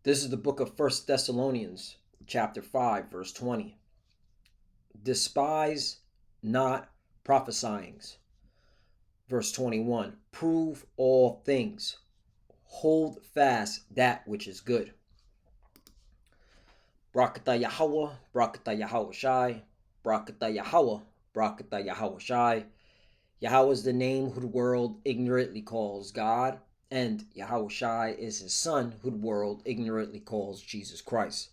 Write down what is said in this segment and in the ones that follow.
This is the book of First Thessalonians, chapter 5, verse 20. Despise not prophesyings. Verse 21. Prove all things. Hold fast that which is good. Brakata Yahweh, Brakata Yahweh Shai, Brakata Yahweh, Brakata Yahweh Shai. Yahweh is the name who the world ignorantly calls God, and Yahweh Shai is his son who the world ignorantly calls Jesus Christ.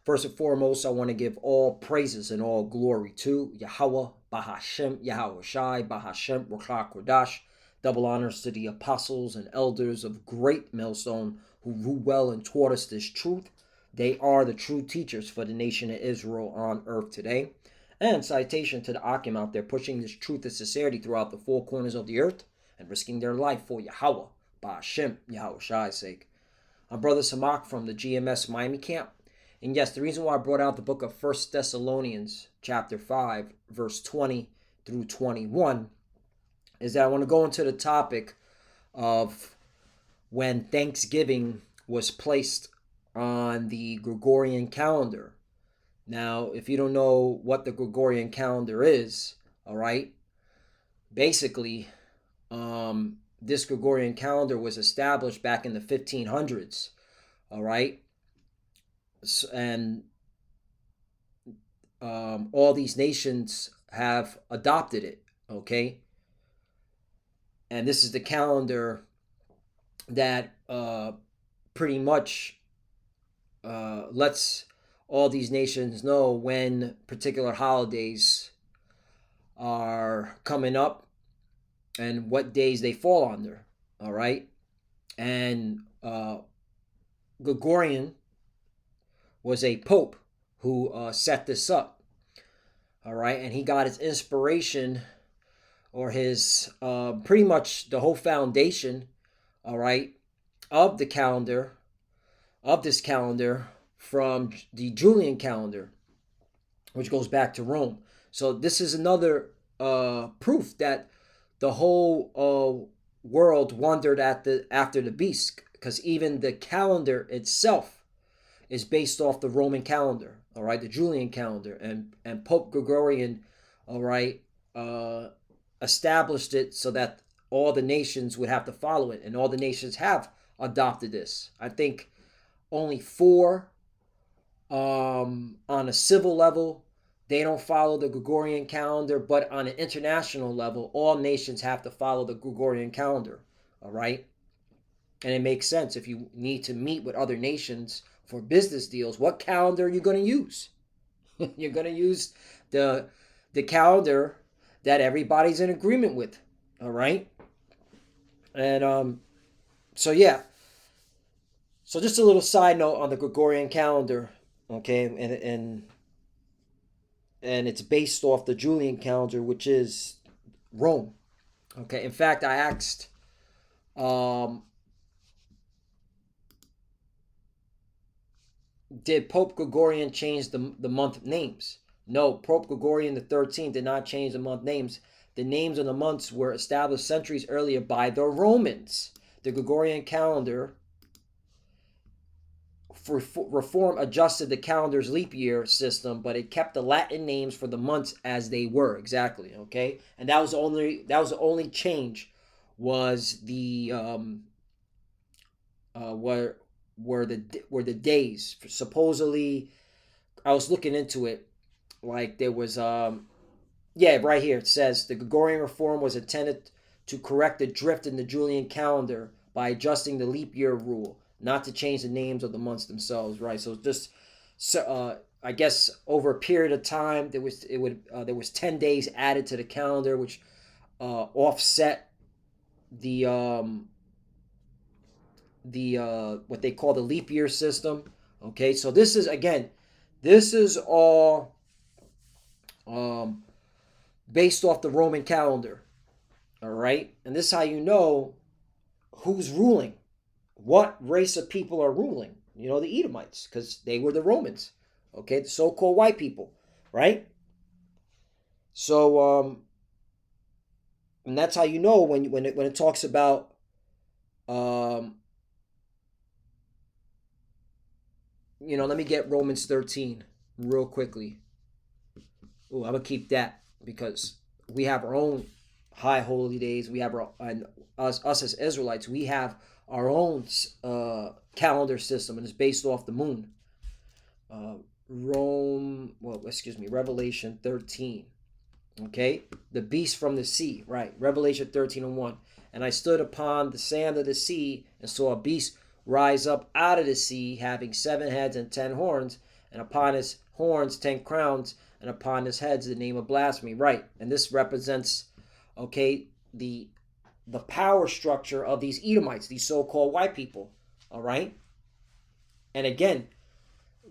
First and foremost, I want to give all praises and all glory to Yahweh, Bahashem, Yahweh Shai, Bahashem, Ruach Kodash. Double honors to the apostles and elders of great millstone who rule well and taught us this truth. They are the true teachers for the nation of Israel on earth today. And citation to the Akim out there pushing this truth and sincerity throughout the four corners of the earth and risking their life for Yahweh, Bahashem, Yahweh Shai's sake. I'm Brother Samak from the GMS Miami camp. And yes, the reason why I brought out the book of First Thessalonians, chapter 5, verse 20 through 21, is that I want to go into the topic of when Thanksgiving was placed on the Gregorian calendar. Now, if you don't know what the Gregorian calendar is, all right, basically, this Gregorian calendar was established back in the 1500s, all right, and all these nations have adopted it, okay, and this is the calendar that pretty much lets all these nations know when particular holidays are coming up and what days they fall under, all right? And Gregorian was a pope who set this up, all right? And he got his inspiration or his pretty much the whole foundation, all right, of the calendar, of this calendar from the Julian calendar, which goes back to Rome. So this is another proof that the whole world wondered after the beast, because even the calendar itself is based off the Roman calendar, all right, the Julian calendar, and Pope Gregorian, all right, established it so that all the nations would have to follow it, and all the nations have adopted this. I think only four on a civil level, they don't follow the Gregorian calendar, but on an international level, all nations have to follow the Gregorian calendar, all right? And it makes sense. If you need to meet with other nations for business deals, what calendar are you going to use? You're going to use the calendar that everybody's in agreement with, all right? And so yeah. So just a little side note on the Gregorian calendar, okay? And it's based off the Julian calendar, which is Rome. Okay. In fact, I asked did Pope Gregorian change the month names? No, Pope Gregorian the 13th did not change the month names. The names of the months were established centuries earlier by the Romans. The Gregorian calendar for reform adjusted the calendar's leap year system, but it kept the Latin names for the months as they were exactly. Okay, and that was the only change was the were the days. Supposedly, I was looking into it. Like there was yeah, right here it says the Gregorian reform was intended to correct the drift in the Julian calendar by adjusting the leap year rule, not to change the names of the months themselves, right? So just I guess over a period of time there was 10 days added to the calendar, which offset the what they call the leap year system. Okay, so this is all based off the Roman calendar. All right, and this is how you know who's ruling, what race of people are ruling. You know, the Edomites, because they were the Romans. Okay, the so-called white people, right? So and that's how you know when it talks about let me get Romans 13 real quickly. Oh, I'm gonna keep that because we have our own high holy days. We have our, and us as Israelites, we have our own calendar system, and it's based off the moon. Uh, Revelation 13. Okay, the beast from the sea, right? Revelation 13 and 1. And I stood upon the sand of the sea and saw a beast rise up out of the sea, having 7 heads and 10 horns, and upon his horns 10 crowns, and upon his heads the name of blasphemy. Right, and this represents, okay, the power structure of these Edomites, these so-called white people. All right, and again,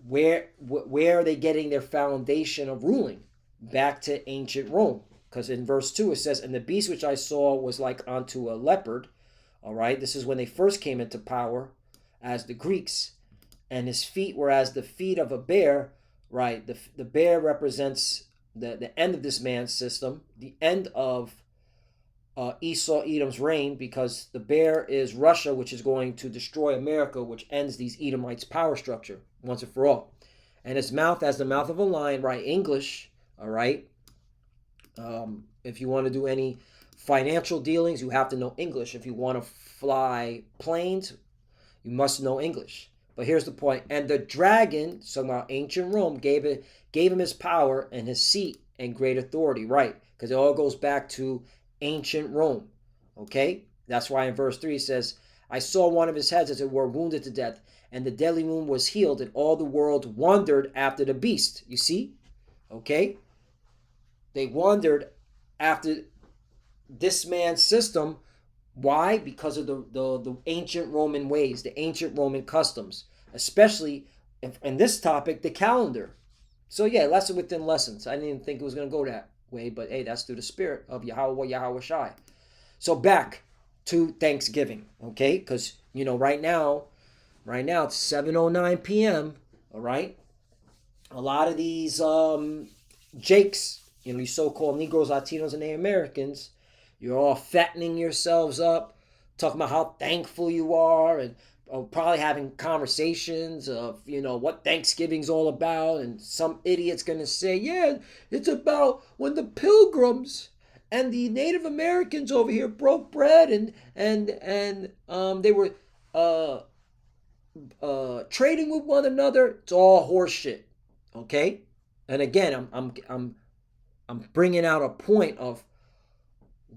where are they getting their foundation of ruling? Back to ancient Rome, because in verse 2 it says, and the beast which I saw was like unto a leopard. All right, this is when they first came into power as the Greeks, and his feet were as the feet of a bear. Right, the bear represents the end of this man's system, the end of Esau Edom's reign, because the bear is Russia, which is going to destroy America, which ends these Edomites' power structure once and for all. And his mouth as the mouth of a lion, right? English, all right? If you want to do any financial dealings, you have to know English. If you want to fly planes, you must know English. But here's the point. And the dragon, talking about ancient Rome, gave him his power and his seat and great authority, right? Because it all goes back to ancient Rome, okay? That's why in verse 3 it says, I saw one of his heads as it were wounded to death, and the deadly wound was healed, and all the world wondered after the beast. You see? Okay? They wondered after this man's system. Why? Because of the ancient Roman ways, the ancient Roman customs, especially in this topic, the calendar. So yeah, lesson within lessons. I didn't even think it was going to go that way, but hey, that's through the spirit of Yahweh Shai. So back to Thanksgiving, okay? Because right now it's 7:09 p.m. All right, a lot of these Jakes, these so-called Negroes, Latinos, and Native Americans, you're all fattening yourselves up, talking about how thankful you are, and probably having conversations of, what Thanksgiving's all about. And some idiot's going to say, yeah, it's about when the Pilgrims and the Native Americans over here broke bread and they were trading with one another. It's all horseshit, okay? And again, I'm bringing out a point of,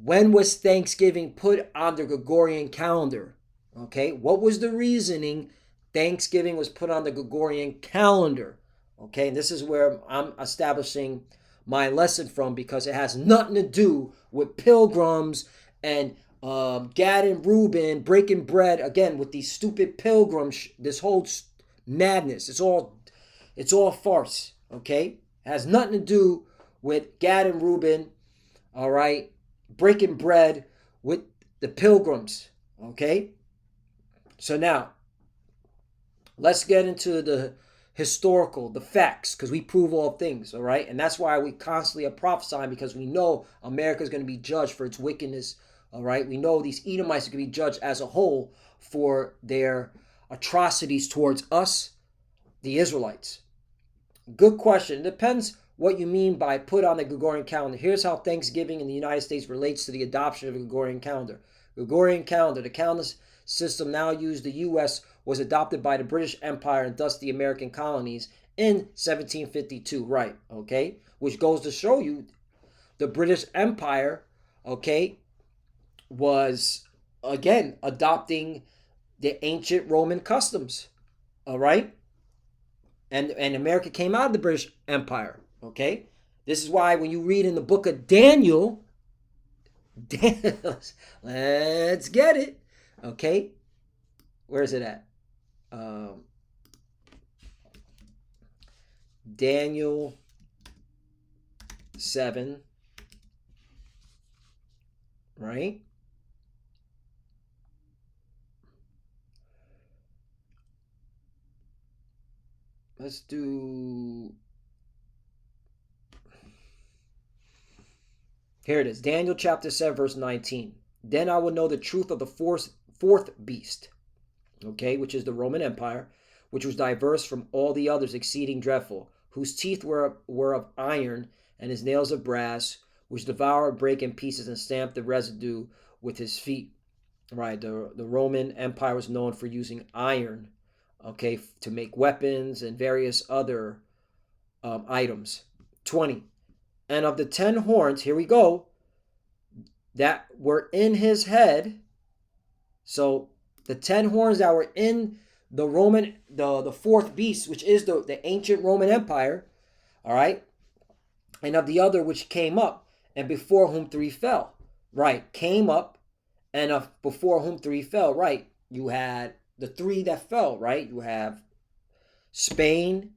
when was Thanksgiving put on the Gregorian calendar? Okay, what was the reasoning Thanksgiving was put on the Gregorian calendar? Okay, and this is where I'm establishing my lesson from, because it has nothing to do with pilgrims and Gad and Reuben breaking bread again with these stupid pilgrims. This whole madness. It's all farce. Okay, it has nothing to do with Gad and Reuben. All right, breaking bread with the pilgrims. Okay, so now let's get into the historical, the facts, because we prove all things. All right, and that's why we constantly are prophesying, because we know America is going to be judged for its wickedness. All right, we know these Edomites are going to be judged as a whole for their atrocities towards us, the Israelites. Good question. It depends what you mean by put on the Gregorian calendar. Here's how Thanksgiving in the United States relates to the adoption of the Gregorian calendar. Gregorian calendar, the calendar system now used in the U.S., was adopted by the British Empire and thus the American colonies in 1752, right? Okay, which goes to show you the British Empire, okay, was again adopting the ancient Roman customs, all right? And America came out of the British Empire, okay? This is why when you read in the book of Daniel, let's get it, okay? Where is it at? Daniel 7, right? Let's do... Here it is. Daniel chapter 7, verse 19. Then I will know the truth of the fourth beast, okay, which is the Roman Empire, which was diverse from all the others, exceeding dreadful, whose teeth were of iron, and his nails of brass, which devoured, brake in pieces, and stamped the residue with his feet. Right, the Roman Empire was known for using iron, okay, to make weapons and various other items. 20. And of the 10 horns, here we go, that were in his head. So the 10 horns that were in the Roman, the fourth beast, which is the ancient Roman Empire, all right, and of the other which came up, and before whom 3 fell, right, came up, and of before whom 3 fell, right, you had the 3 that fell, right, you have Spain,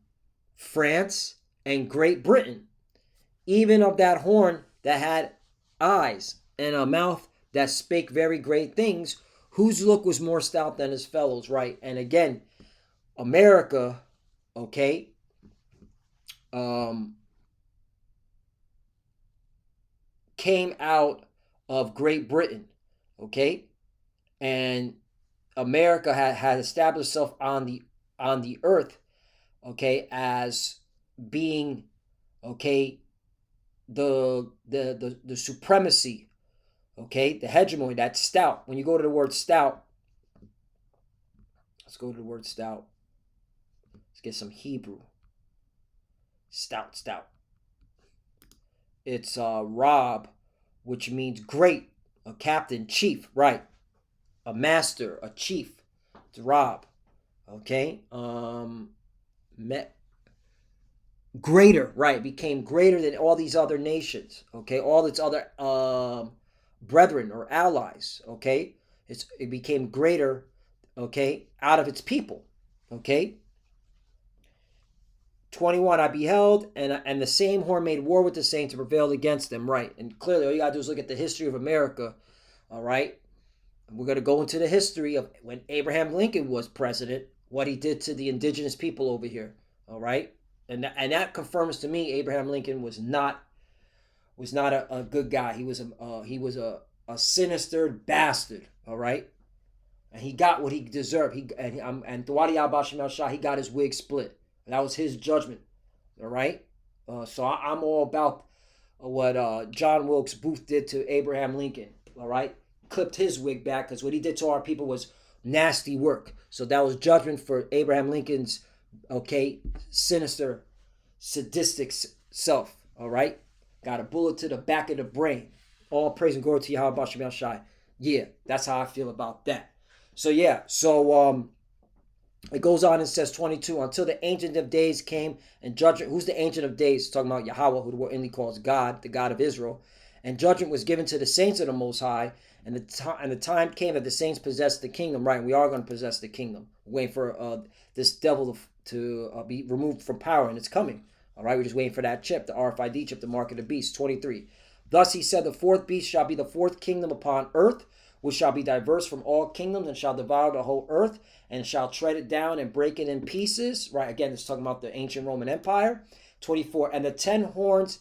France, and Great Britain. Even of that horn that had eyes and a mouth that spake very great things, whose look was more stout than his fellows, right? And again, America, okay, came out of Great Britain, okay, and America had established itself on the earth, okay, as being, okay, the supremacy, okay, the hegemony, that stout. When you go to the word stout, let's go to the word stout. Let's get some Hebrew. Stout. It's Rob, which means great, a captain, chief, right? A master, a chief. It's Rob, okay. Greater, right? Became greater than all these other nations, okay. All its other brethren or allies, okay. It became greater, okay, out of its people, okay. 21, I beheld, and the same horn made war with the saints to prevail against them, right? And clearly, all you gotta do is look at the history of America, all right? And we're gonna go into the history of when Abraham Lincoln was president, what he did to the indigenous people over here, all right? And that confirms to me Abraham Lincoln was not a good guy. He was a sinister bastard, all right? And he got what he deserved. And Thwadi al-Bashim al-Shah, he got his wig split. That was his judgment, all right? So I'm all about what John Wilkes Booth did to Abraham Lincoln, all right? Clipped his wig back because what he did to our people was nasty work. So that was judgment for Abraham Lincoln's, okay, sinister, sadistic self, all right? Got a bullet to the back of the brain. All praise and glory to Yahweh Bashim El Shai. Yeah, that's how I feel about that. So yeah, it goes on and says 22, until the Ancient of Days came and judgment. Who's the Ancient of Days? It's talking about Yahweh, who the word Indy calls God, the God of Israel. And judgment was given to the saints of the Most High. And the time came that the saints possessed the kingdom. Right, we are going to possess the kingdom. We're waiting for this devil to be removed from power, and it's coming. All right, we're just waiting for that chip, the RFID chip, the mark of the beast. 23. Thus he said, the fourth beast shall be the fourth kingdom upon earth, which shall be diverse from all kingdoms, and shall devour the whole earth, and shall tread it down and break it in pieces. Right, again, it's talking about the ancient Roman Empire. 24. And the 10 horns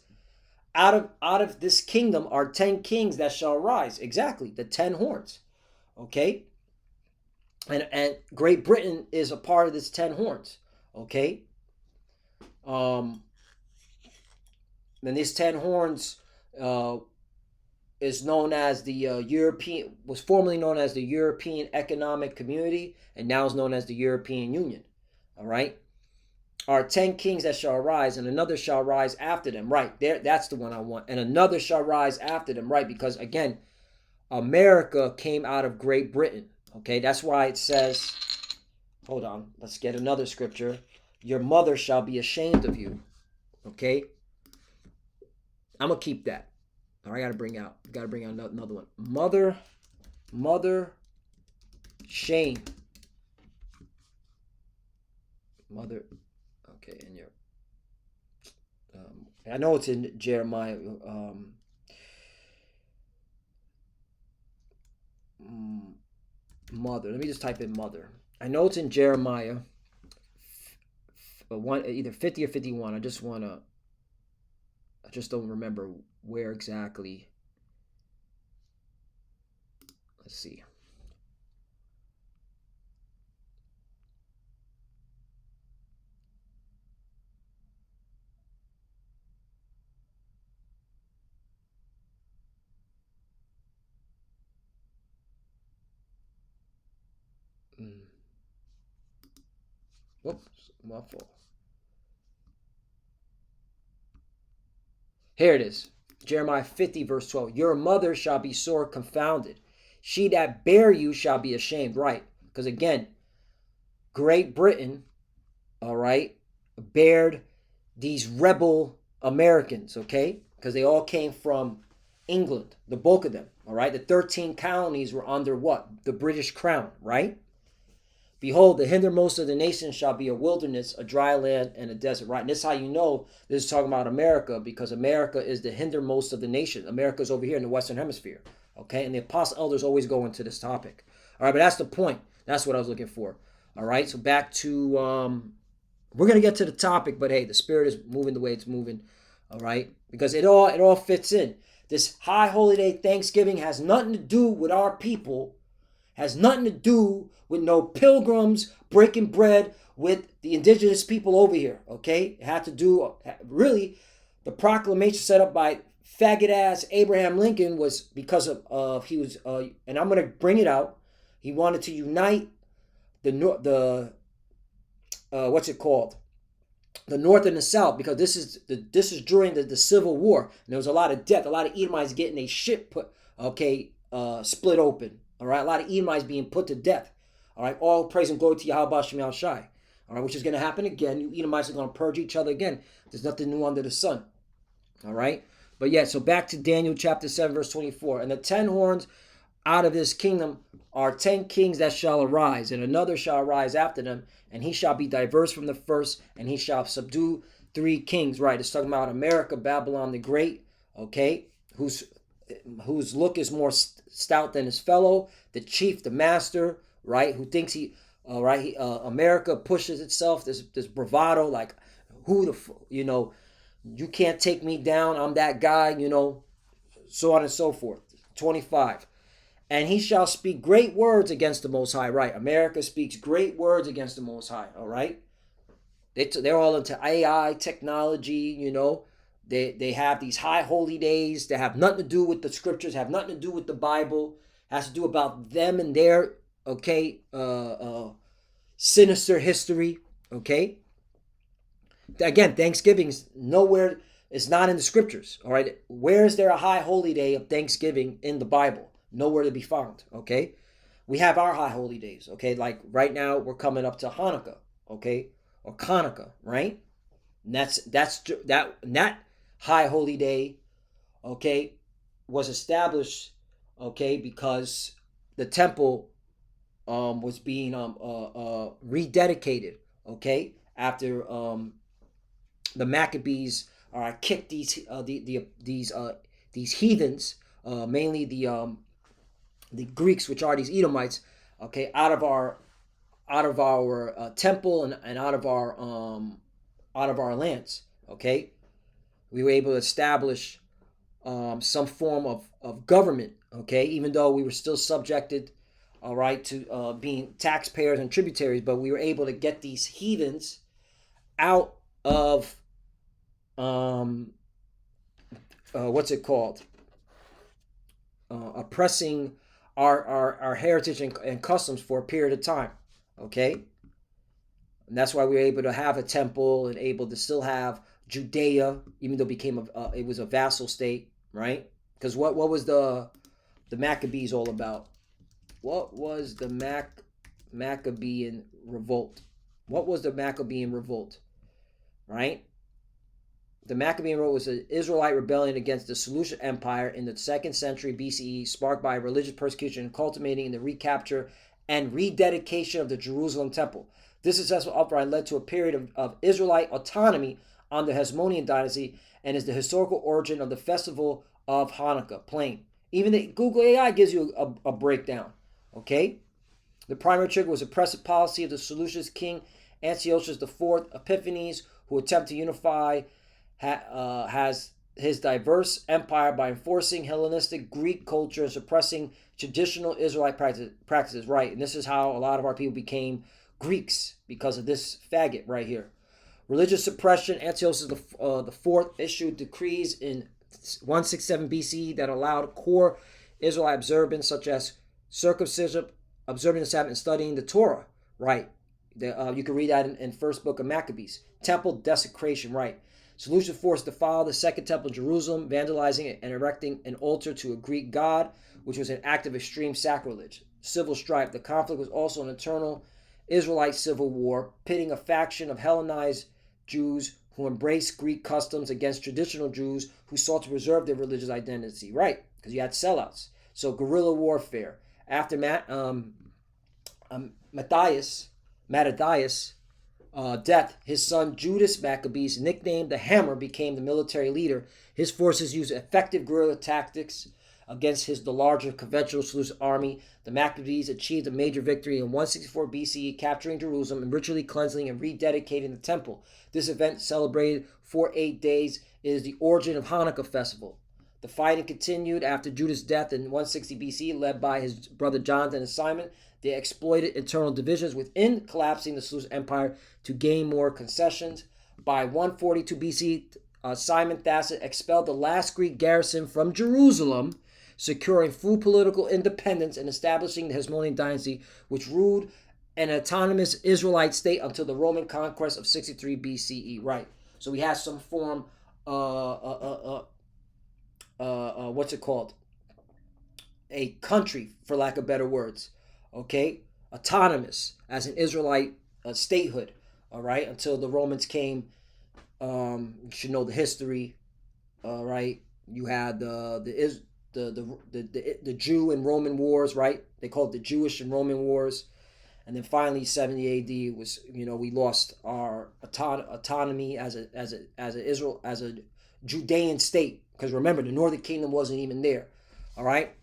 out of this kingdom are 10 kings that shall rise. Exactly, the 10 horns. Okay? And Great Britain is a part of this 10 horns. Okay? Then this 10 horns is known as the was formerly known as the European Economic Community, and now is known as the European Union. All right, are 10 kings that shall arise, and another shall rise after them. Right there, that's the one I want. And another shall rise after them. Right, because again, America came out of Great Britain. Okay, that's why it says, hold on, let's get another scripture. Your mother shall be ashamed of you. Okay, I'm gonna keep that. All right, gotta bring out another one. Mother, shame. Mother, okay, in your, I know it's in Jeremiah. Mother. Let me just type in mother. I know it's in Jeremiah. Either 50 or 51. I just don't remember where exactly. Let's see. Whoops, my fault. Here it is. Jeremiah 50, verse 12. Your mother shall be sore confounded. She that bare you shall be ashamed. Right. Because again, Great Britain, all right, bared these rebel Americans, okay? Because they all came from England, the bulk of them, all right? The 13 colonies were under what? The British crown, right? Behold, the hindermost of the nations shall be a wilderness, a dry land, and a desert. Right? And this is how you know this is talking about America, because America is the hindermost of the nations. America is over here in the Western Hemisphere. Okay? And the apostle elders always go into this topic. All right, but that's the point. That's what I was looking for. All right, so back to, we're going to get to the topic, but hey, the Spirit is moving the way it's moving. All right? Because it all fits in. This high holy day Thanksgiving has nothing to do with our people, has nothing to do with no pilgrims breaking bread with the indigenous people over here, okay? It had to do, really, the proclamation set up by faggot-ass Abraham Lincoln was because of he was, and I'm going to bring it out, he wanted to unite what's it called? The North and the South, because this is during the Civil War, and there was a lot of death, a lot of Edomites getting their shit split open. All right, a lot of Edomites being put to death. All right, all praise and glory to Yahweh Shem Shai. All right, which is going to happen again. You Edomites are going to purge each other again. There's nothing new under the sun. All right, but yeah, so back to Daniel chapter 7, verse 24. And the 10 horns out of this kingdom are 10 kings that shall arise, and another shall arise after them, and he shall be diverse from the first, and he shall subdue 3 kings. Right, it's talking about America, Babylon the Great, okay, whose look is more stout than his fellow, the chief, the master, right, who thinks America pushes itself, this bravado, like, you can't take me down, I'm that guy, so on and so forth. 25. And he shall speak great words against the Most High. Right, America speaks great words against the Most High. All right, they're all into AI technology. They have these high holy days that have nothing to do with the scriptures, have nothing to do with the Bible. Has to do about them and their sinister history. Okay. Again, Thanksgiving is nowhere. It's not in the scriptures. All right. Where is there a high holy day of Thanksgiving in the Bible? Nowhere to be found, okay? We have our high holy days, okay? Like right now, we're coming up to Hanukkah, okay? Or Hanukkah, right? And that high holy day, okay, was established, okay, because the temple was being rededicated, okay, after the Maccabees kicked these heathens, mainly the Greeks, which are these Edomites, okay, out of our temple and out of our lands, okay. We were able to establish some form of government, okay, even though we were still subjected, all right, to being taxpayers and tributaries, but we were able to get these heathens out of what's it called? Oppressing our heritage and customs for a period of time, okay? And that's why we were able to have a temple and able to still have Judea, even though it was a vassal state, right? Because what was the Maccabees all about? What was the Maccabean revolt? What was the Maccabean revolt, right? The Maccabean revolt was an Israelite rebellion against the Seleucid Empire in the 2nd century BCE, sparked by religious persecution, culminating in the recapture and rededication of the Jerusalem temple. This successful uprising led to a period of Israelite autonomy under the Hasmonean dynasty and is the historical origin of the festival of Hanukkah. Plain. Even the Google AI gives you a breakdown. Okay? The primary trigger was oppressive policy of the Seleucid king Antiochus IV Epiphanes, who attempted to unify has his diverse empire by enforcing Hellenistic Greek culture and suppressing traditional Israelite practices. Right, and this is how a lot of our people became Greeks, because of this faggot right here. Religious suppression. Antiochus the Fourth issued decrees in 167 BCE that allowed core Israelite observance such as circumcision, observing the Sabbath, and studying the Torah. Right, You can read that in first book of Maccabees. Temple desecration, right. Seleucus forced to follow the second temple in Jerusalem, vandalizing it and erecting an altar to a Greek god, which was an act of extreme sacrilege. Civil strife. The conflict was also an eternal Israelite civil war, pitting a faction of Hellenized Jews who embraced Greek customs against traditional Jews who sought to preserve their religious identity. Right, because you had sellouts. So guerrilla warfare. After Mattathias' death, his son Judas Maccabees, nicknamed the Hammer, became the military leader. His forces used effective guerrilla tactics against the larger conventional Seleucid army. The Maccabees achieved a major victory in 164 BCE, capturing Jerusalem and ritually cleansing and rededicating the temple. This event, celebrated for 8 days, is the origin of Hanukkah festival. The fighting continued after Judas' death in 160 BC, led by his brother Jonathan and Simon. They exploited internal divisions within collapsing the Seleucid Empire to gain more concessions. By 142 BC, Simon Thasset expelled the last Greek garrison from Jerusalem, securing full political independence and establishing the Hasmonean dynasty, which ruled an autonomous Israelite state until the Roman conquest of 63 BCE. Right. So we have some form, what's it called? A country, for lack of better words. Okay, autonomous as an Israelite statehood. All right, until the Romans came. You should know the history. All right, you had the Jew and Roman wars. Right, they called it the Jewish and Roman wars, and then finally 70 A.D. was, we lost our autonomy as a Judean state, because remember, the Northern Kingdom wasn't even there. All right,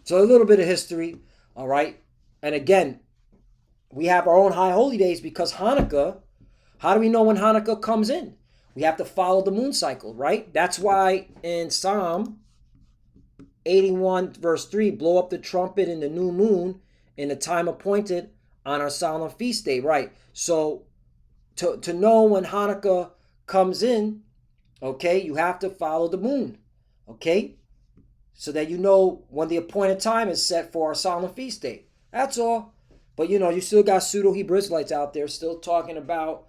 so a little bit of history. All right. And again, we have our own high holy days because Hanukkah, how do we know when Hanukkah comes in? We have to follow the moon cycle, right? That's why in Psalm 81 verse 3, blow up the trumpet in the new moon in the time appointed on our solemn feast day, right? So to know when Hanukkah comes in, okay, you have to follow the moon, okay? So that you know when the appointed time is set for our solemn feast day. That's all. But, you still got pseudo-Hebrew Israelites out there still talking about,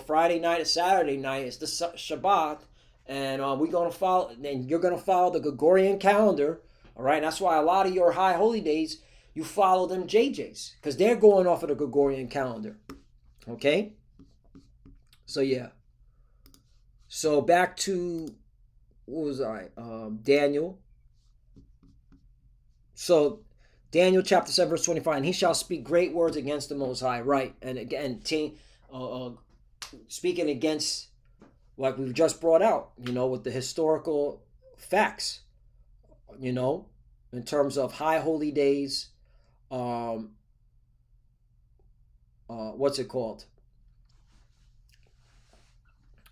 Friday night and Saturday night. It's the Shabbat. And we're going to follow, and you're going to follow the Gregorian calendar. All right. And that's why a lot of your high holy days, you follow them JJs. Because they're going off of the Gregorian calendar. Okay. So, yeah. So, back to, what was I? Daniel. So, Daniel chapter 7 verse 25, and he shall speak great words against the Most High, right? And again, speaking against, like we've just brought out, with the historical facts, in terms of high holy days, what's it called?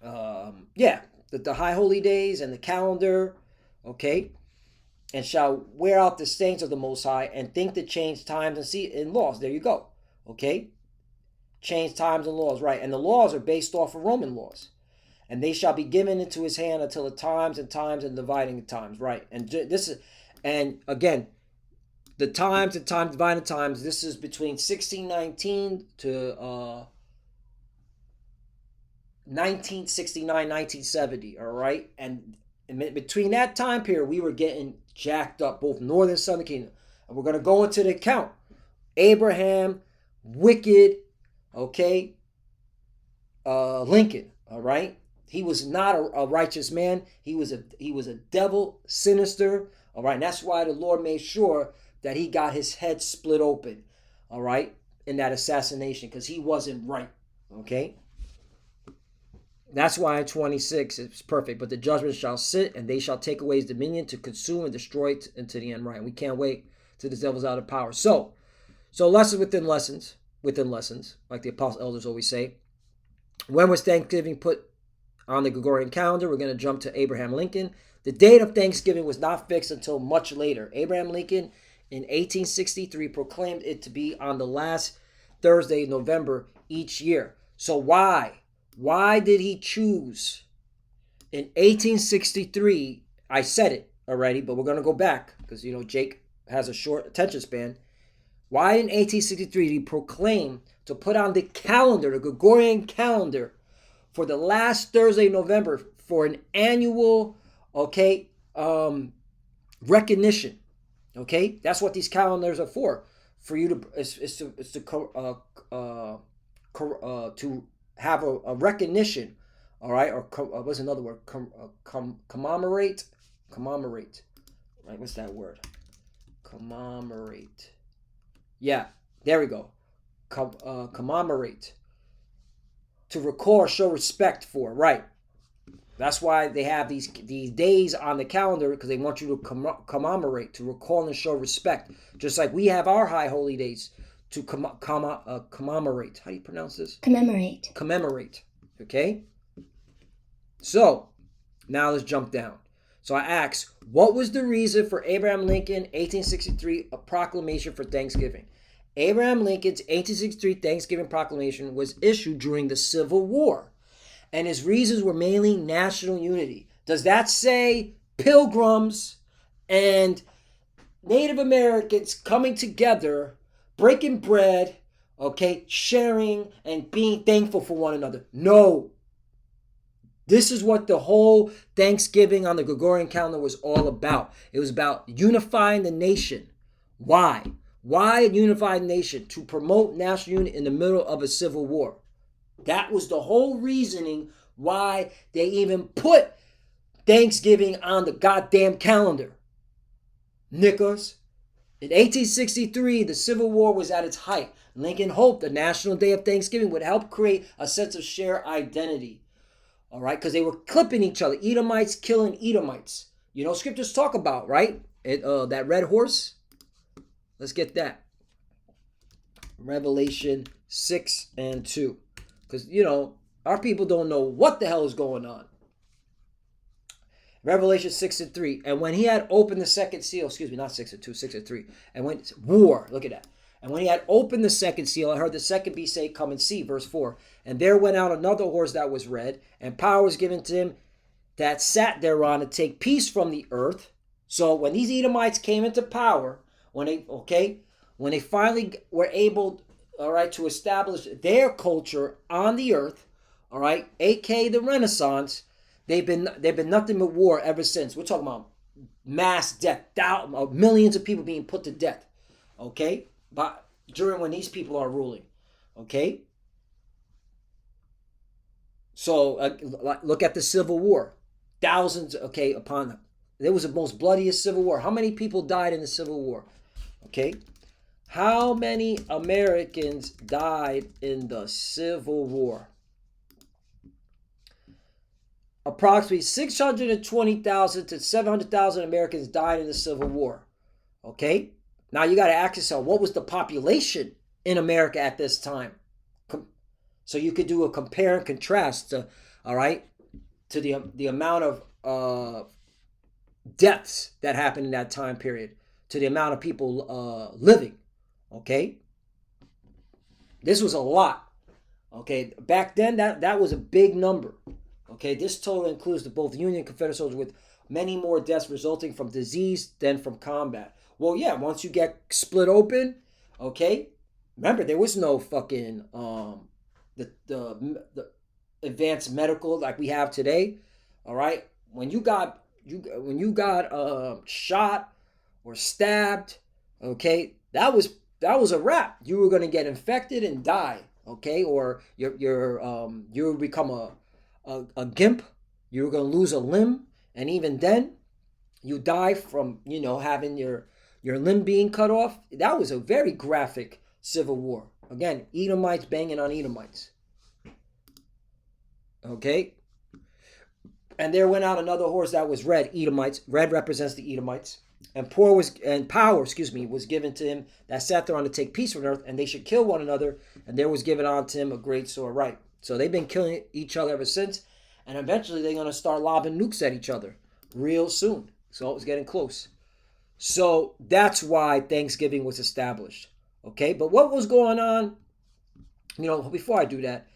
The high holy days and the calendar, okay? And shall wear out the saints of the Most High, and think to change times and laws. There you go. Okay? Change times and laws, right. And the laws are based off of Roman laws. And they shall be given into his hand until the times and dividing times, right. And again, the times and dividing times, this is between 1619 to 1969, 1970, all right? And between that time period, we were getting jacked up, both northern and southern kingdom. And we're going to go into the account. Abraham, wicked, okay? Lincoln, all right? He was not a righteous man. He was a devil, sinister, all right? And that's why the Lord made sure that he got his head split open, all right, in that assassination, because he wasn't right, okay? That's why in 26 it's perfect. But the judgment shall sit, and they shall take away his dominion to consume and destroy it into the end. Right? We can't wait till the devil's out of power. So lessons within lessons, like the apostle elders always say. When was Thanksgiving put on the Gregorian calendar? We're going to jump to Abraham Lincoln. The date of Thanksgiving was not fixed until much later. Abraham Lincoln in 1863 proclaimed it to be on the last Thursday in November each year. So why? Why did he choose in 1863? I said it already, but we're going to go back because, Jake has a short attention span. Why in 1863 did he proclaim to put on the calendar, the Gregorian calendar, for the last Thursday in November for an annual, okay, recognition. Okay, that's what these calendars are for you to to have a recognition, all right, or what's another word? Commemorate, right? What's that word? Commemorate. Yeah, there we go. Commemorate. To recall, show respect for, right? That's why they have these days on the calendar, because they want you to commemorate, to recall and show respect. Just like we have our high holy days to commemorate. How do you pronounce this? Commemorate. Okay? So, now let's jump down. So I asked, what was the reason for Abraham Lincoln 1863 a proclamation for Thanksgiving? Abraham Lincoln's 1863 Thanksgiving proclamation was issued during the Civil War, and his reasons were mainly national unity. Does that say pilgrims and Native Americans coming together, breaking bread, okay, sharing and being thankful for one another? No. This is what the whole Thanksgiving on the Gregorian calendar was all about. It was about unifying the nation. Why? Why a unified nation? To promote national unity in the middle of a civil war. That was the whole reasoning why they even put Thanksgiving on the goddamn calendar. Nickers. In 1863, the Civil War was at its height. Lincoln hoped the National Day of Thanksgiving would help create a sense of shared identity. All right, because they were clipping each other. Edomites killing Edomites. You know, scriptures talk about, right? That red horse. Let's get that. Revelation 6 and 2. Because, you know, our people don't know what the hell is going on. Revelation 6 and 3. And when he had opened the second seal, excuse me, not 6 and 2, 6 and 3. And when war, look at that. And when he had opened the second seal, I heard the second beast say, come and see, verse 4. And there went out another horse that was red, and power was given to him that sat thereon to take peace from the earth. So when these Edomites came into power, when they finally were able, all right, to establish their culture on the earth, all right, aka the Renaissance, they've been nothing but war ever since. We're talking about mass death, millions of people being put to death, okay, but during when these people are ruling, okay. So look at the Civil War, thousands, okay, upon there was the most bloodiest Civil War. How many people died in the Civil War? Okay, how many Americans died in the Civil War? Approximately 620,000 to 700,000 Americans died in the Civil War. Okay, now you got to ask yourself, what was the population in America at this time? So you could do a compare and contrast to, all right, to the amount of deaths that happened in that time period to the amount of people living. Okay, this was a lot. Okay, back then that was a big number. Okay, this total includes both Union and Confederate soldiers, with many more deaths resulting from disease than from combat. Well, yeah, once you get split open, okay, remember there was no fucking the advanced medical like we have today. All right, when you got shot or stabbed, okay, that was a wrap. You were gonna get infected and die, okay, or you would become a gimp. You were gonna lose a limb, and even then, you die from having your limb being cut off. That was a very graphic civil war. Again, Edomites banging on Edomites. Okay, and there went out another horse that was red. Edomites. Red represents the Edomites. And power was given to him that sat thereon to take peace from earth, and they should kill one another. And there was given unto him a great sword. Right. So they've been killing each other ever since, and eventually they're gonna start lobbing nukes at each other real soon. So it was getting close. So that's why Thanksgiving was established. Okay, but what was going on? Before I do that,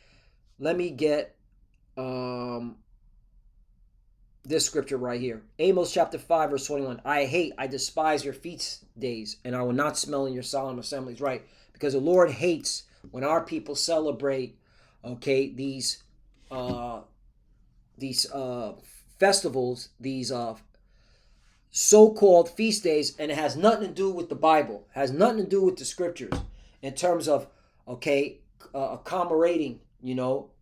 let me get this scripture right here. Amos chapter 5, verse 21. I despise your feast days, and I will not smell in your solemn assemblies. Right, because the Lord hates when our people celebrate, okay, these festivals, these so-called feast days, and it has nothing to do with the Bible, has nothing to do with the scriptures, in terms of, okay, commemorating,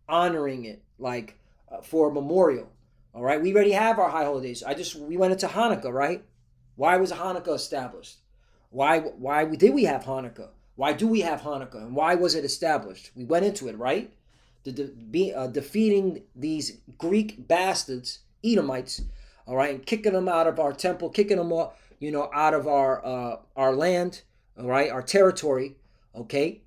honoring it, like for a memorial. All right, we already have our high holidays. We went into Hanukkah, right? Why was Hanukkah established? Why did we have Hanukkah? Why do we have Hanukkah? And why was it established? We went into it, right? Defeating these Greek bastards, Edomites, all right, and kicking them out of our temple, kicking them out, out of our land, all right, our territory, okay,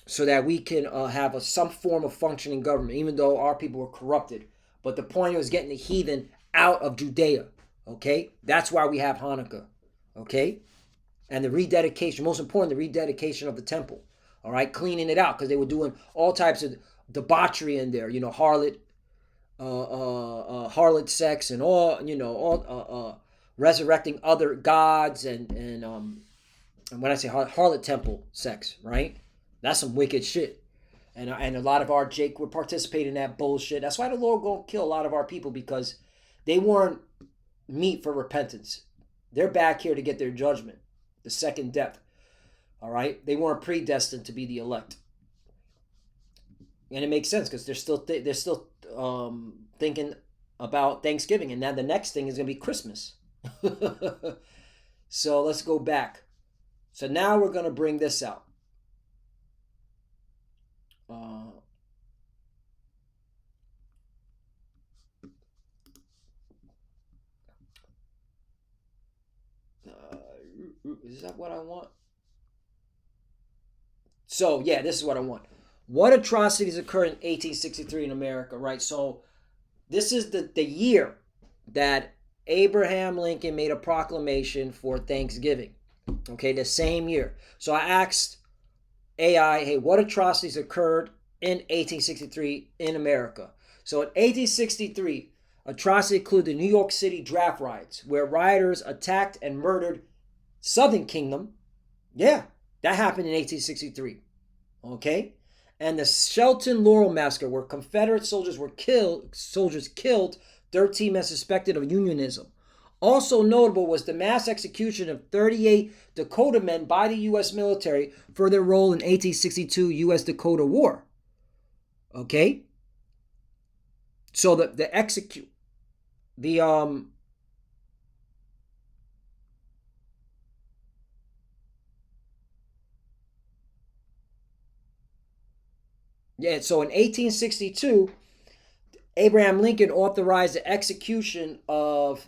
so that we can have some form of functioning government, even though our people were corrupted. But the point was getting the heathen out of Judea, okay? That's why we have Hanukkah, okay? And the rededication, most important, the rededication of the temple, all right? Cleaning it out, because they were doing all types of debauchery in there, harlot sex and all resurrecting other gods and when I say harlot temple sex, right? That's some wicked shit. And a lot of our Jake would participate in that bullshit. That's why the Lord gonna kill a lot of our people, because they weren't meet for repentance. They're back here to get their judgment, the second death. All right, they weren't predestined to be the elect, and it makes sense because they're still thinking about Thanksgiving, and now the next thing is gonna be Christmas. So let's go back. So now we're gonna bring this out. Is that what I want? So yeah, this is what I want. What atrocities occurred in 1863 in America, right? So this is the year that Abraham Lincoln made a proclamation for Thanksgiving. Okay, the same year. So I asked AI, hey, what atrocities occurred in 1863 in America? So in 1863, atrocities include the New York City draft riots, where rioters attacked and murdered Southern Kingdom. Yeah, that happened in 1863. Okay? And the Shelton Laurel Massacre, where Confederate soldiers killed 13 men suspected of Unionism. Also notable was the mass execution of 38 Dakota men by the U.S. military for their role in 1862 U.S.-Dakota War. Okay? So so in 1862, Abraham Lincoln authorized the execution of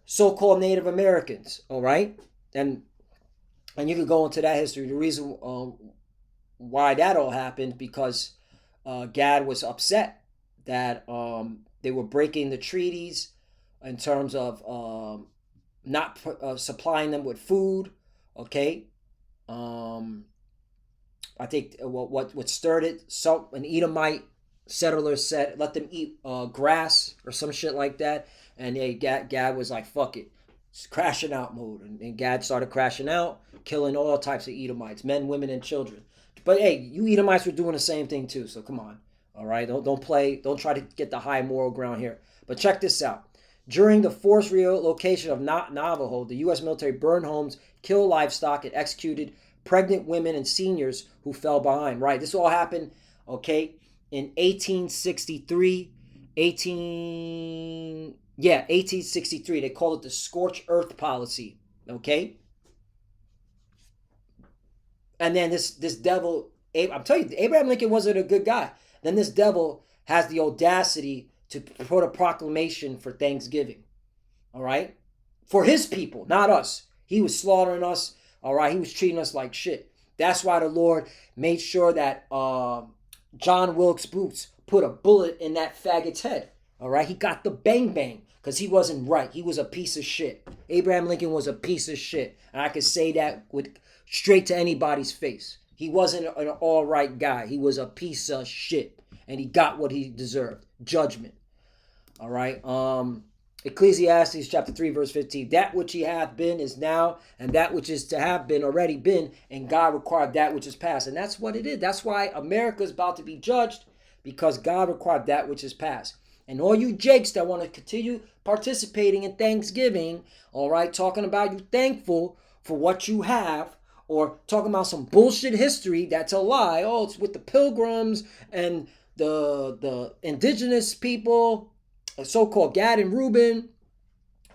so-called Native Americans, all right? And you could go into that history. The reason why that all happened, because Gad was upset that they were breaking the treaties in terms of not supplying them with food, okay? I think what stirred it, an Edomite settler said, let them eat grass or some shit like that. And Gad was like, fuck it. It's crashing out mode. And Gad started crashing out, killing all types of Edomites, men, women, and children. But hey, you Edomites were doing the same thing too, so come on. All right, don't try to get the high moral ground here. But check this out. During the forced relocation of Navajo, the U.S. military burned homes, killed livestock, and executed pregnant women and seniors who fell behind. Right, this all happened, okay, in 1863. 1863. They called it the Scorched Earth Policy, okay? And then this devil, I'm telling you, Abraham Lincoln wasn't a good guy. Then this devil has the audacity to put a proclamation for Thanksgiving, all right? For his people, not us. He was slaughtering us, all right? He was treating us like shit. That's why the Lord made sure that John Wilkes Booth put a bullet in that faggot's head, all right? He got the bang bang because he wasn't right. He was a piece of shit. Abraham Lincoln was a piece of shit. And I could say that with straight to anybody's face. He wasn't an all right guy. He was a piece of shit. And he got what he deserved. Judgment. All right. Ecclesiastes chapter 3 verse 15. That which he hath been is now, and that which is to have been already been, and God required that which is past. And that's what it is. That's why America is about to be judged, because God required that which is past. And all you jakes that want to continue participating in Thanksgiving, all right, talking about you thankful for what you have, or talking about some bullshit history that's a lie. Oh, it's with the pilgrims and the indigenous people, so-called Gad and Reuben.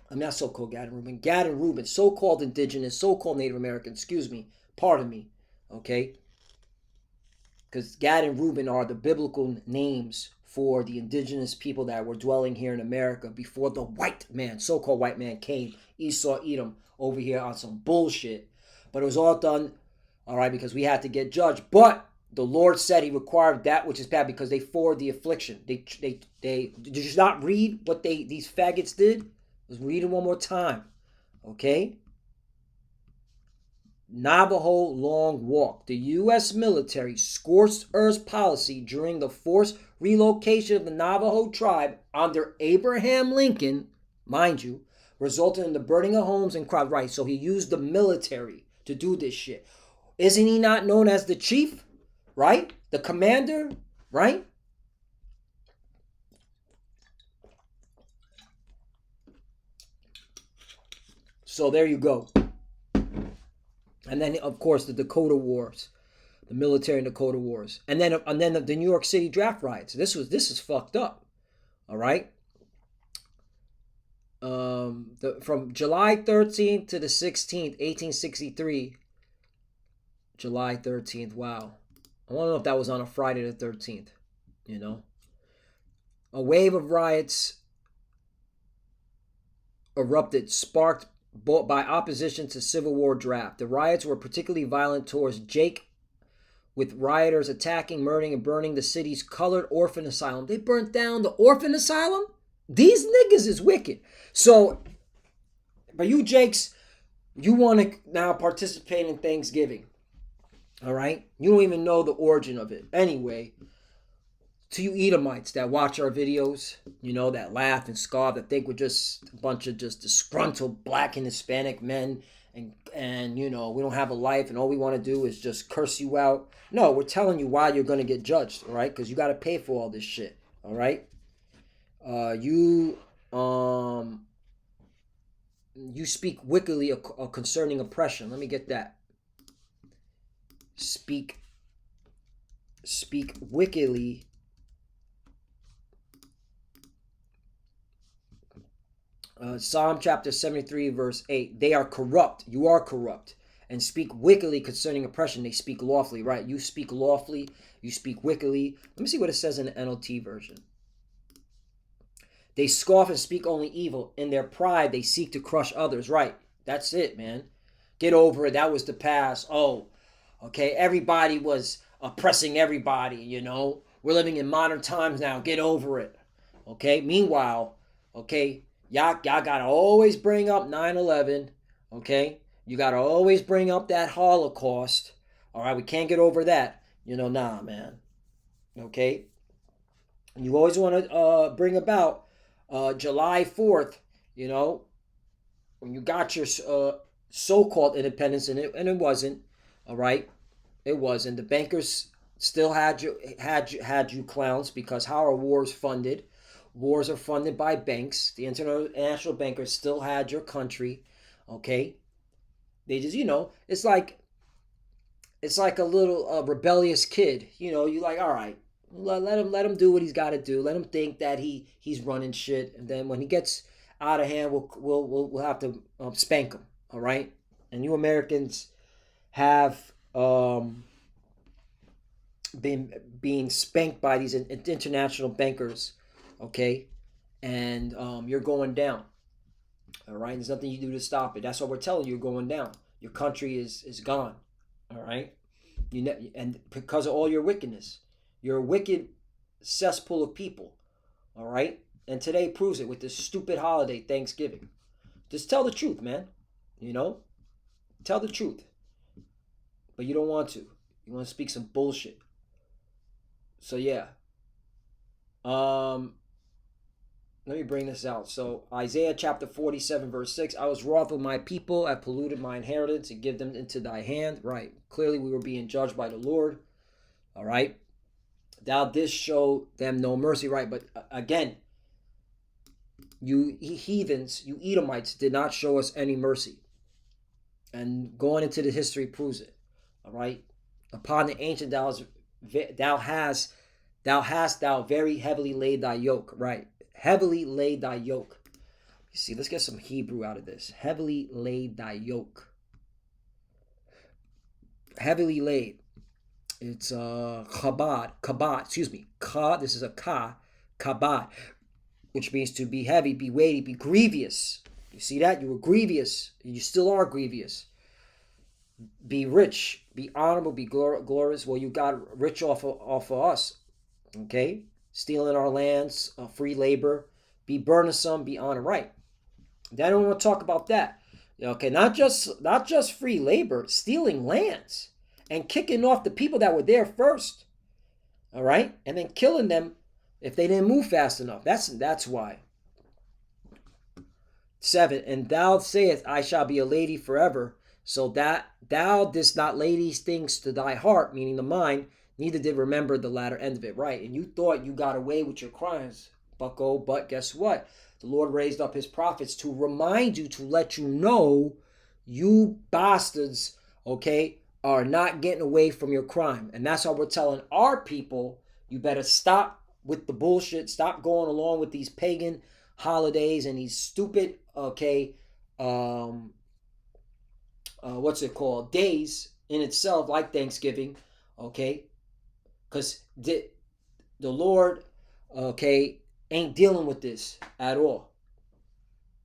I'm not so-called Gad and Reuben. Gad and Reuben, so-called indigenous, so-called Native American. Excuse me. Pardon me. Okay? Because Gad and Reuben are the biblical names for the indigenous people that were dwelling here in America before the white man, so-called white man, came. Esau, Edom, over here on some bullshit. But it was all done, all right, because we had to get judged. But the Lord said he required that which is bad because they forward the affliction. They did you not read what these faggots did? Let's read it one more time. Okay? Navajo Long Walk. The U.S. military scorched earth policy during the forced relocation of the Navajo tribe under Abraham Lincoln, mind you, resulted in the burning of homes and crops. Right, so he used the military to do this shit. Isn't he not known as the chief? Right? The commander? Right? So there you go. And then, of course, the Dakota Wars, the military and Dakota Wars, and then the New York City draft riots. This is fucked up. All right. From July 13th to the 16th, 1863. July 13th. Wow. I want to know if that was on a Friday the 13th. You know, a wave of riots erupted, sparked by opposition to Civil War draft. The riots were particularly violent towards Jake, with rioters attacking, murdering, and burning the city's colored orphan asylum. They burnt down the orphan asylum? These niggas is wicked. So, but you Jakes, you want to now participate in Thanksgiving. All right? You don't even know the origin of it. Anyway, to you Edomites that watch our videos, you know, that laugh and scoff, that think we're just a bunch of just disgruntled black and Hispanic men, and you know, we don't have a life and all we want to do is just curse you out. No, we're telling you why you're going to get judged, all right? Because you got to pay for all this shit, all right? You speak wickedly concerning oppression. Let me get that. Speak wickedly Psalm chapter 73 verse 8. They are corrupt. You are corrupt. And speak wickedly concerning oppression. They speak lawfully, right? You speak lawfully. You speak wickedly. Let me see what it says in the NLT version. They scoff and speak only evil. In their pride, they seek to crush others. Right. That's it, man. Get over it. That was the past. Oh, okay. Everybody was oppressing everybody, you know. We're living in modern times now. Get over it. Okay. Meanwhile, okay, y'all gotta always bring up 9/11. Okay. You gotta always bring up that Holocaust. All right. We can't get over that. You know, nah, man. Okay. You always want to bring about July 4th, you know, when you got your so-called independence, and it wasn't, all right, it wasn't. The bankers still had you clowns, because how are wars funded? Wars are funded by banks. The international bankers still had your country, okay? They just, you know, it's like a little rebellious kid, you know. You like, all right, let him do what he's got to do. Let him think that he's running shit, and then when he gets out of hand, we'll have to spank him. All right, and you Americans have been being spanked by these international bankers, okay, and you're going down. All right, there's nothing you do to stop it. That's what we're telling you. You're going down. Your country is gone. All right, and because of all your wickedness. You're a wicked cesspool of people, all right? And today proves it with this stupid holiday, Thanksgiving. Just tell the truth, man. You know? Tell the truth. But you don't want to. You want to speak some bullshit. So yeah. let me bring this out. So Isaiah chapter 47 verse 6, I was wroth with my people, I polluted my inheritance and give them into thy hand. Right. Clearly we were being judged by the Lord. All right. Thou didst show them no mercy. Right. But again, you heathens, you Edomites did not show us any mercy. And going into the history proves it. All right. Upon the ancient thou hast thou very heavily laid thy yoke. Right. Heavily laid thy yoke. You see, let's get some Hebrew out of this. Heavily laid thy yoke. Heavily laid. It's kabad, excuse me. This is a kabad, which means to be heavy, be weighty, be grievous. You see that? You were grievous. You still are grievous. Be rich, be honorable, be glorious. Well, you got rich off of us. Okay? Stealing our lands, free labor, be burdensome, be honor right. They don't want to talk about that. Okay, not just free labor, stealing lands and kicking off the people that were there first. All right, and then killing them if they didn't move fast enough. That's why. 7, and thou sayest, I shall be a lady forever, so that thou didst not lay these things to thy heart, meaning the mind, neither did remember the latter end of it. Right, and you thought you got away with your crimes, bucko, but guess what? The Lord raised up his prophets to remind you, to let you know, you bastards, okay, are not getting away from your crime. And that's how we're telling our people, you better stop with the bullshit, stop going along with these pagan holidays and these stupid, okay, what's it called, days in itself, like Thanksgiving, okay, because the Lord, okay, ain't dealing with this at all.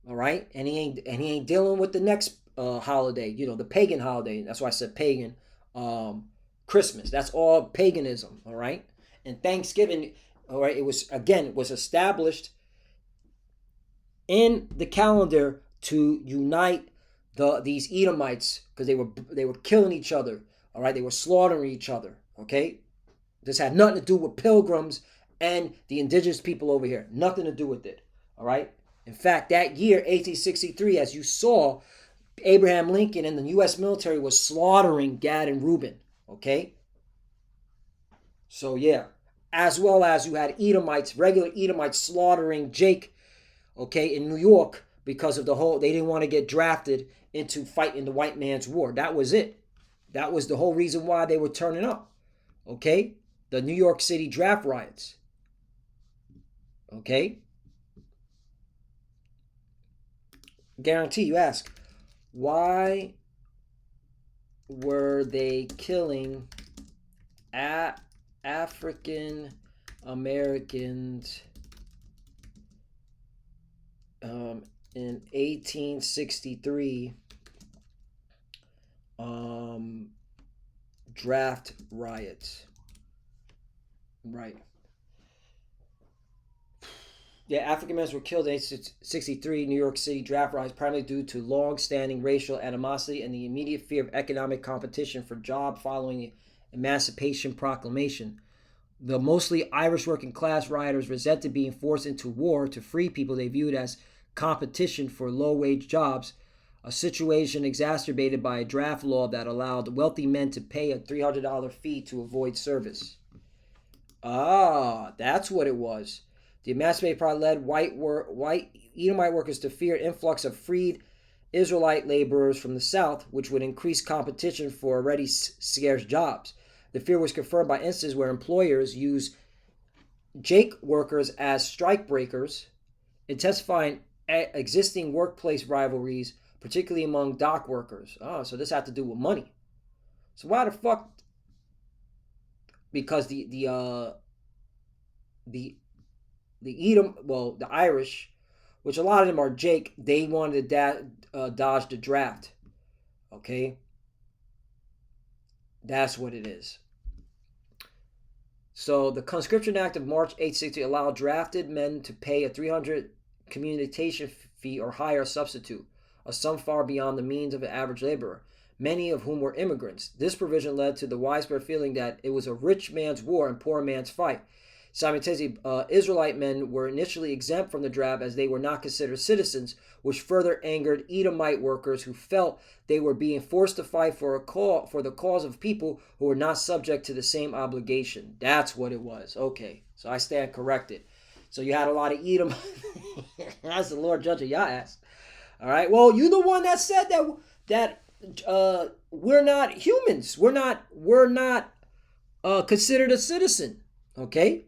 All right, and he ain't dealing with the next holiday, the pagan holiday. That's why I said pagan. Christmas. That's all paganism. All right, and Thanksgiving. All right, it was established in the calendar to unite these Edomites because they were killing each other. All right, they were slaughtering each other. Okay, this had nothing to do with pilgrims and the indigenous people over here. Nothing to do with it. All right. In fact, that year, 1863, as you saw, Abraham Lincoln and the U.S. military was slaughtering Gad and Reuben. Okay. So yeah, as well as you had Edomites, regular Edomites slaughtering Jake, okay, in New York because of they didn't want to get drafted into fighting the white man's war. That was it. That was the whole reason why they were turning up. Okay. The New York City draft riots. Okay. Guarantee, you ask, why were they killing African Americans in 1863 draft riots? Right. Yeah, African Americans were killed in 1863 New York City draft riots primarily due to long-standing racial animosity and the immediate fear of economic competition for jobs following the Emancipation Proclamation. The mostly Irish working class rioters resented being forced into war to free people they viewed as competition for low-wage jobs, a situation exacerbated by a draft law that allowed wealthy men to pay a $300 fee to avoid service. Ah, that's what it was. The Emancipation Project led white Edomite workers to fear influx of freed Israelite laborers from the South, which would increase competition for already scarce jobs. The fear was confirmed by instances where employers use Jake workers as strikebreakers, intensifying existing workplace rivalries, particularly among dock workers. Oh, so this had to do with money. So why the fuck? Because the Irish, which a lot of them are Jake, they wanted to dodge the draft. Okay? That's what it is. So the Conscription Act of March 1860 allowed drafted men to pay a $300 commutation fee or hire a substitute, a sum far beyond the means of an average laborer, many of whom were immigrants. This provision led to the widespread feeling that it was a rich man's war and poor man's fight. Simultaneously, Israelite men were initially exempt from the draft as they were not considered citizens, which further angered Edomite workers who felt they were being forced to fight for the cause of people who were not subject to the same obligation. That's what it was. Okay, so I stand corrected. So you had a lot of Edom. That's the Lord Judge of Yaas. All right. Well, you the one that said that we're not humans. We're not considered a citizen. Okay.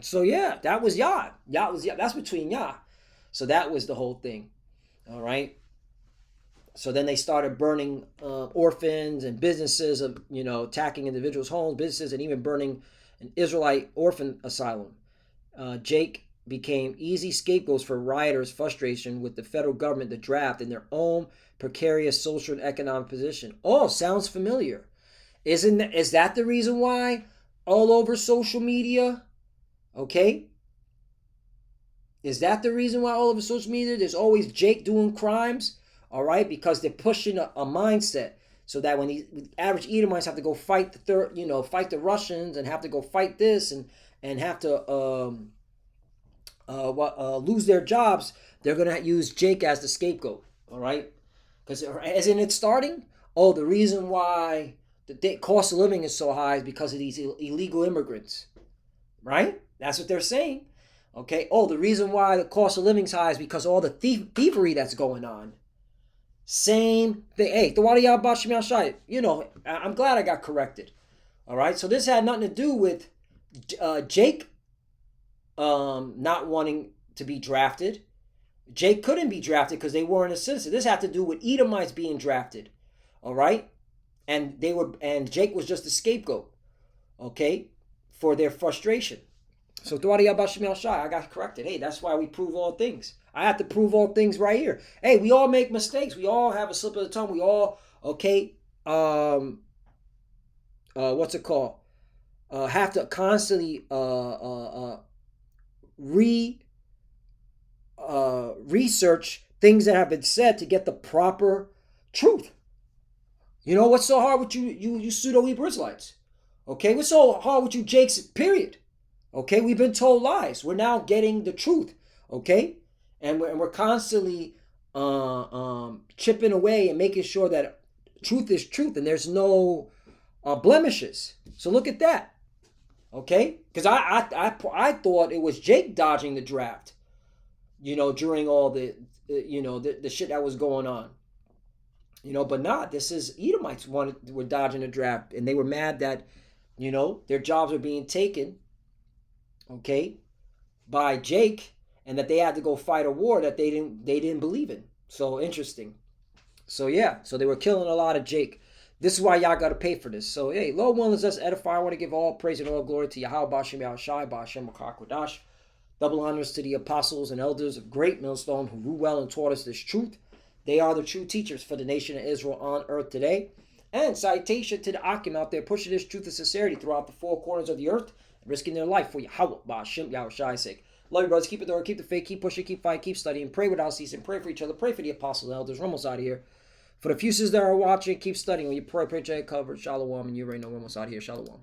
So yeah, that was Yah. Yah was Yah. That's between Yah. So that was the whole thing. All right. So then they started burning orphans and businesses, of attacking individuals' homes, businesses, and even burning an Israelite orphan asylum. Jake became easy scapegoats for rioters' frustration with the federal government, the draft, and their own precarious social and economic position. Oh, sounds familiar. Is that the reason why all over social media? Okay. Is that the reason why all over social media there's always Jake doing crimes? All right, because they're pushing a mindset so that when the average Edomites have to go fight fight the Russians and have to go fight this and have to lose their jobs, they're gonna use Jake as the scapegoat. All right, because isn't it starting? Oh, the reason why the cost of living is so high is because of these illegal immigrants, right? That's what they're saying. Okay. Oh, the reason why the cost of living is high is because of all the thievery that's going on. Same thing. Hey, I'm glad I got corrected. All right. So this had nothing to do with Jake not wanting to be drafted. Jake couldn't be drafted because they weren't a citizen. This had to do with Edomites being drafted. All right. And Jake was just a scapegoat. Okay. For their frustration. So I got corrected. Hey, that's why we prove all things. I have to prove all things right here. Hey, we all make mistakes. We all have a slip of the tongue. We all, okay, what's it called? Have to constantly research things that have been said to get the proper truth. What's so hard with you pseudo-Hebrew Israelites? Okay, what's so hard with you Jakes, period? Okay, we've been told lies. We're now getting the truth. Okay, and we're constantly chipping away and making sure that truth is truth and there's no blemishes. So look at that. Okay, because I thought it was Jake dodging the draft. During all the shit that was going on. But not. This is Edomites were dodging the draft, and they were mad that their jobs were being taken. Okay, by Jake, and that they had to go fight a war that they didn't believe in. So interesting. So yeah, so they were killing a lot of Jake. This is why y'all got to pay for this. So hey, Lord willing, let's edify. I want to give all praise and all glory to Yahweh Bashem Yahushai Bashem Kodash. Double honors to the apostles and elders of Great Millstone who rule well and taught us this truth. They are the true teachers for the nation of Israel on earth today. And citation to the Akim out there pushing this truth and sincerity throughout the four corners of the earth, risking their life for Yahweh, Ba'ashem, Yahushai's sake. Love you, brothers. Keep it there. Keep the faith. Keep pushing. Keep fighting. Keep studying. Pray without ceasing. Pray for each other. Pray for the apostles and elders. We're almost out of here. For the few sisters that are watching, keep studying. When you pray, pray, cover. Shalom. And you already know we're almost out of here. Shalom.